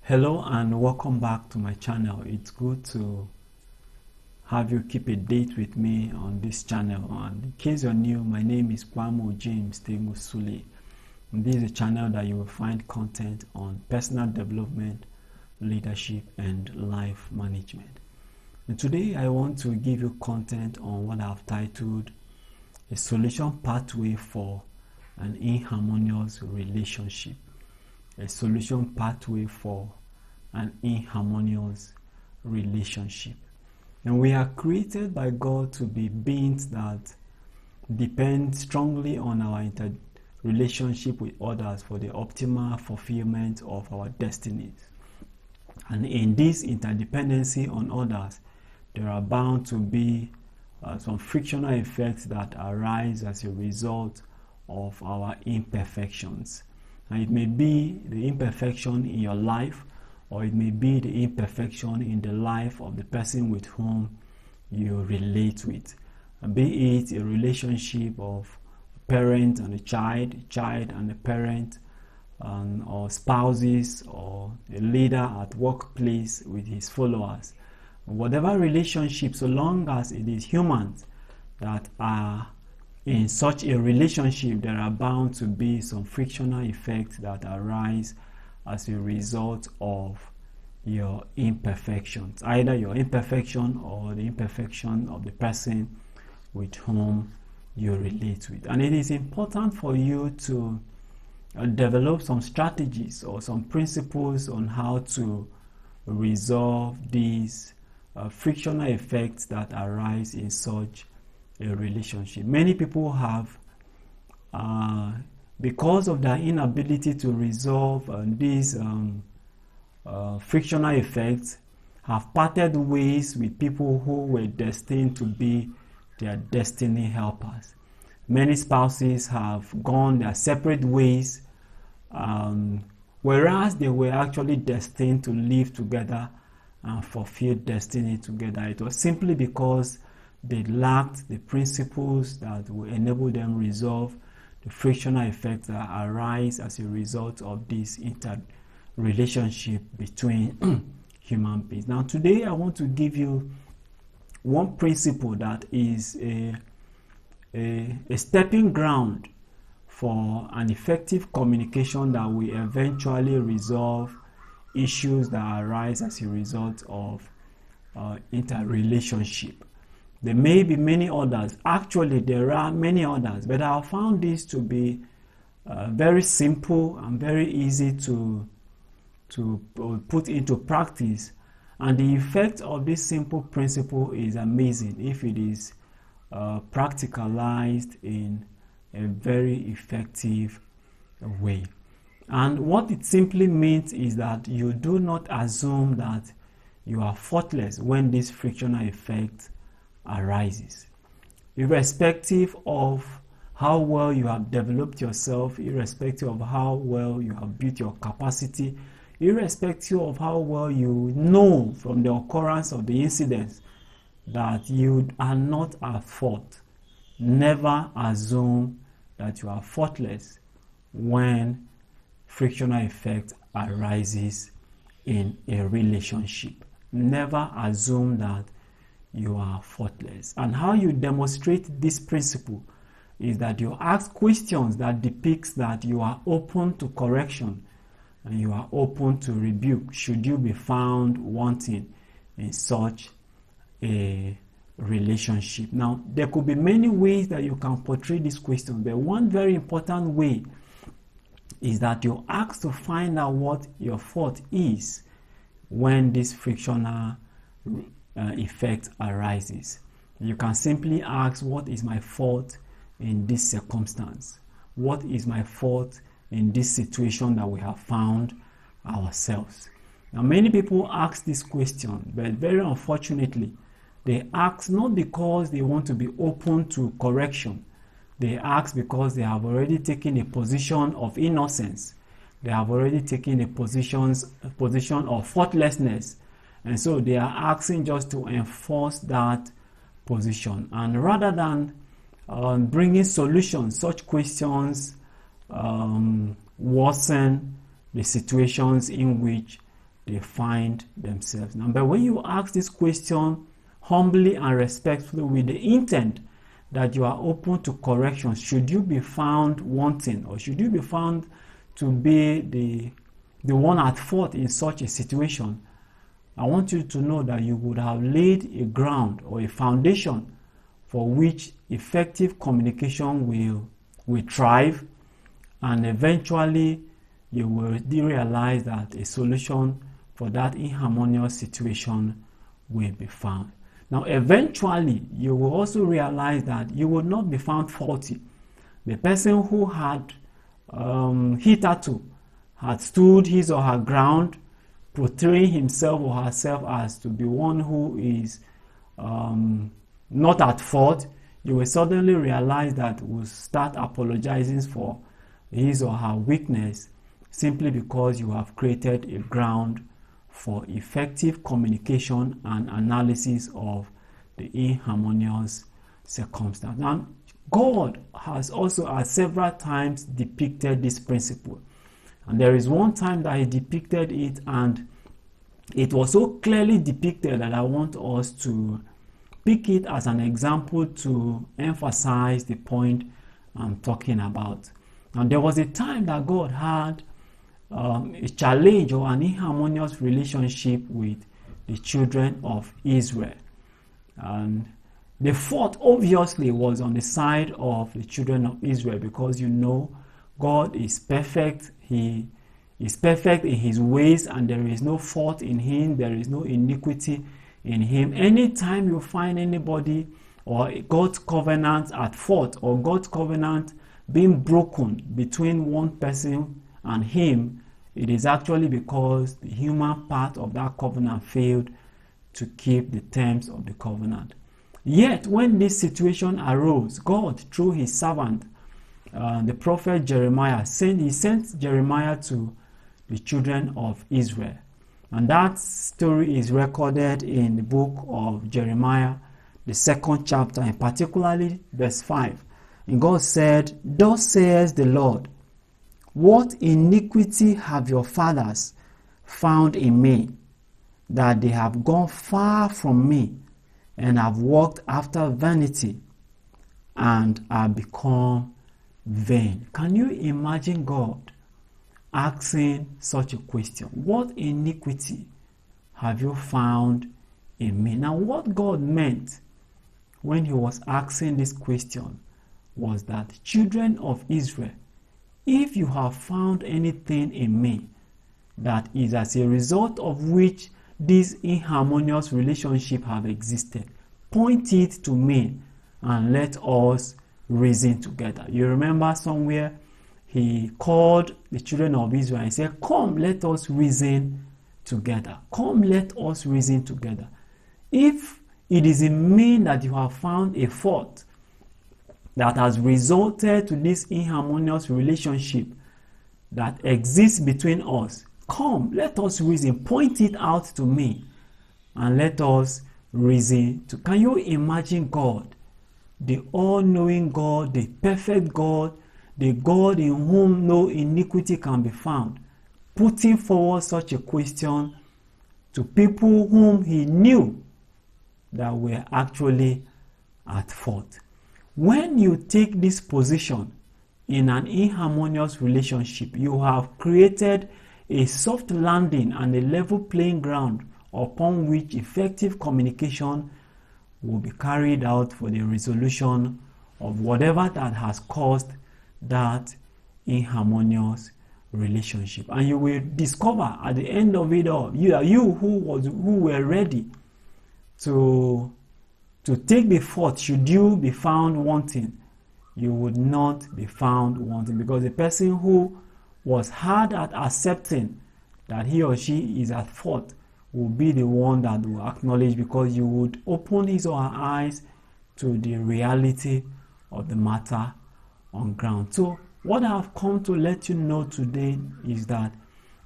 Hello and welcome back to my channel. It's good to have you keep a date with me on this channel. And in case you're new, my name is Kpamor James Suleh. And this is a channel that you will find content on personal development, leadership, and life management. And today I want to give you content on what I've titled a solution pathway for an inharmonious relationship. A solution pathway for an inharmonious relationship. And we are created by God to be beings that depend strongly on our relationship with others for the optimal fulfillment of our destinies. And in this interdependency on others, there are bound to be some frictional effects that arise as a result of our imperfections. And it may be the imperfection in your life, or it may be the imperfection in the life of the person with whom you relate with. And be it a relationship of a parent and a child and a parent, or spouses, or a leader at workplace with his followers. Whatever relationship, so long as it is humans that are in such a relationship, there are bound to be some frictional effects that arise as a result of your imperfections, either your imperfection or the imperfection of the person with whom you relate with. And it is important for you to develop some strategies or some principles on how to resolve these frictional effects that arise in such a relationship. Many people have, because of their inability to resolve these frictional effects, have parted ways with people who were destined to be their destiny helpers. Many spouses have gone their separate ways, whereas they were actually destined to live together and fulfill destiny together. It was simply because they lacked the principles that will enable them resolve the frictional effects that arise as a result of this interrelationship between human beings. Now, today I want to give you one principle that is a stepping ground for an effective communication that will eventually resolve issues that arise as a result of interrelationship. There may be many others. Actually, there are many others, but I found this to be very simple and very easy to put into practice. And the effect of this simple principle is amazing if it is practicalized in a very effective way. And what it simply means is that you do not assume that you are faultless when this frictional effect arises. Irrespective of how well you have developed yourself, irrespective of how well you have built your capacity, irrespective of how well you know from the occurrence of the incidents that you are not at fault, never assume that you are faultless when frictional effect arises in a relationship. Never assume that you are faultless. And how you demonstrate this principle is that you ask questions that depicts that you are open to correction and you are open to rebuke should you be found wanting in such a relationship. Now, there could be many ways that you can portray this question, but one very important way is that you ask to find out what your fault is when this frictional effect arises. You can simply ask, what is my fault in this circumstance? What is my fault in this situation that we have found ourselves? Now, many people ask this question, but very unfortunately, they ask not because they want to be open to correction. They ask because they have already taken a position of innocence. They have already taken a position of faultlessness. And so they are asking just to enforce that position. And rather than bringing solutions, such questions worsen the situations in which they find themselves. Now, but when you ask this question humbly and respectfully with the intent that you are open to correction, should you be found wanting, or should you be found to be the one at fault in such a situation, I want you to know that you would have laid a ground or a foundation for which effective communication will thrive, and eventually you will realize that a solution for that inharmonious situation will be found. Now, eventually, you will also realize that you will not be found faulty. The person who had hitherto had stood his or her ground, portraying himself or herself as to be one who is not at fault, you will suddenly realize that will start apologizing for his or her weakness, simply because you have created a ground for effective communication and analysis of the inharmonious circumstance. Now, God has also at several times depicted this principle. And there is one time that he depicted it, and it was so clearly depicted that I want us to pick it as an example to emphasize the point I'm talking about. And there was a time that God had a challenge or an inharmonious relationship with the children of Israel. And the fault obviously was on the side of the children of Israel, because God is perfect. He is perfect in his ways, and there is no fault in him. There is no iniquity in him. Anytime you find anybody or God's covenant at fault, or God's covenant being broken between one person and him, it is actually because the human part of that covenant failed to keep the terms of the covenant. Yet, when this situation arose, God, through his servant, the prophet Jeremiah, sent Jeremiah to the children of Israel. And that story is recorded in the book of Jeremiah, the 2nd chapter, and particularly verse 5. And God said, "Thus says the Lord, what iniquity have your fathers found in me, that they have gone far from me, and have walked after vanity, and are become vain." Can you imagine God asking such a question? What iniquity have you found in me? Now, what God meant when he was asking this question was that, children of Israel, if you have found anything in me that is as a result of which this inharmonious relationship have existed, point it to me and let us reason together. You remember somewhere he called the children of Israel and said, "Come, let us reason together. Come, let us reason together." If it is in me that you have found a fault that has resulted to this inharmonious relationship that exists between us, come, let us reason. Point it out to me and let us reason. Can you imagine God, the all-knowing God, the perfect God, the God in whom no iniquity can be found, putting forward such a question to people whom he knew that were actually at fault? When you take this position in an inharmonious relationship, you have created a soft landing and a level playing ground upon which effective communication will be carried out for the resolution of whatever that has caused that inharmonious relationship. And you will discover at the end of it all, you who were ready to take the fault, should you be found wanting, you would not be found wanting, because the person who was hard at accepting that he or she is at fault will be the one that will acknowledge, because you would open his or her eyes to the reality of the matter on ground. So what I have come to let you know today is that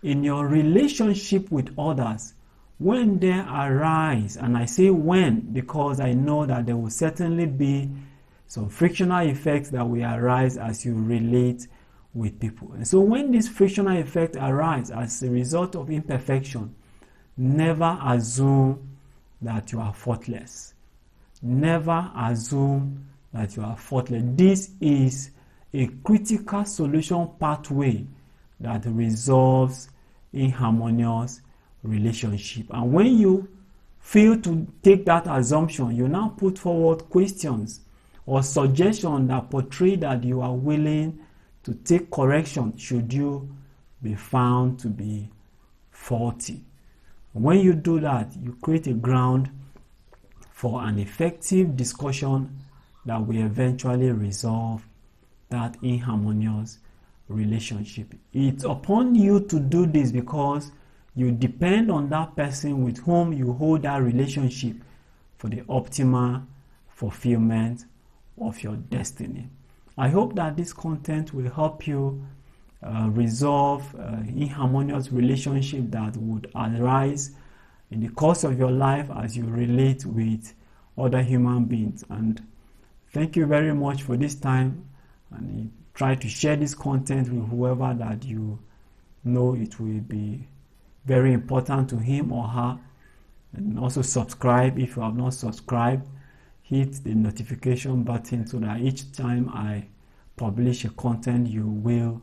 in your relationship with others, when there arise, and I say when because I know that there will certainly be some frictional effects that will arise as you relate with people. And so when this frictional effect arise as a result of imperfection, Never assume that you are faultless. Never assume that you are faultless. This is a critical solution pathway that resolves inharmonious relationship. And when you fail to take that assumption, you now put forward questions or suggestions that portray that you are willing to take correction should you be found to be faulty. When you do that, you create a ground for an effective discussion that will eventually resolve that inharmonious relationship. It's upon you to do this because you depend on that person with whom you hold that relationship for the optimal fulfillment of your destiny. I hope that this content will help you resolve inharmonious relationship that would arise in the course of your life as you relate with other human beings. And thank you very much for this time, and try to share this content with whoever that you know it will be very important to him or her. And also subscribe if you have not subscribed. Hit the notification button so that each time I publish a content you will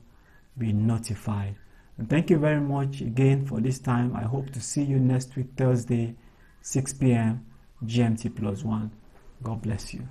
be notified. And thank you very much again for this time. I hope to see you next week, Thursday, 6 p.m. GMT+1. God bless you.